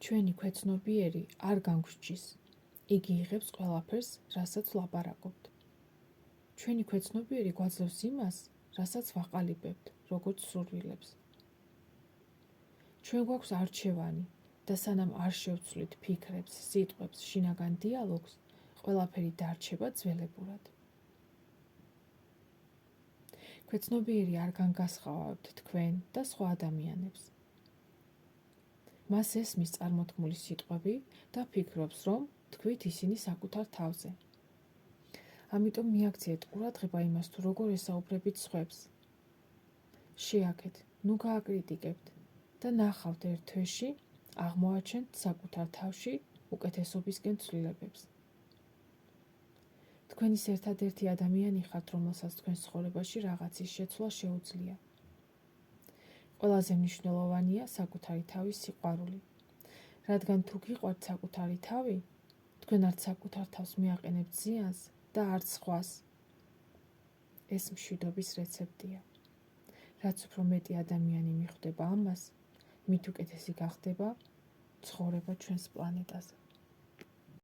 ჩვენი ქვეცნობიერი არ განგვსჯის. იგი იღებს ყველაფერს, რასაც ვლაპარაკობთ. ჩვენი ქვეცნობიერი გვაძლევს იმას, რასაც ვაყალიბებთ, როგორც სურვილებს. ჩვენ გვაქვს არჩევანი და სანამ არ შევცვლით ფიქრებს, სიტყვებს, შინაგან დიალოგს, ყველაფერი დარჩება ძველებურად. ქვეცნობიერი არ განგასხავავებთ თქვენ და სხვა ადამიანებს. მას ესმის წარმოთქმული სიტყვები და ფიქრობს, რომ თქვით ისინი საკუთარ თავზე. ამიტომ მიაქციეთ ყურადღება იმას, თუ როგორ ესაუბრებით სხვებს. შეაქეთ, ნუ გააკრიტიკებთ და ნახავთ ერთ თვეში აღმოაჩენთ საკუთარ თავში უკეთესობისკენ ცვლილებებს. თქვენ ის ერთადერთი ადამიანი ხართ, რომელსაც თქვენ ცხოვრებაში რაღაცის შეცვლა შეუძლია. ყველაზე მნიშვნელოვანია საკუთარი თავის სიყვარული, რადგან თუ გიყვართ საკუთარი თავი, თქვენ არც საკუთარ თავს მიაყენებთ ზიანს და არც სხვას. ეს მშვიდობის რეცეპტია. რაც უფრო მეტი ადამიანი მიხვდება ამას, მით უკეთესი გახდება ცხოვრება ჩვენს პლანეტაზე.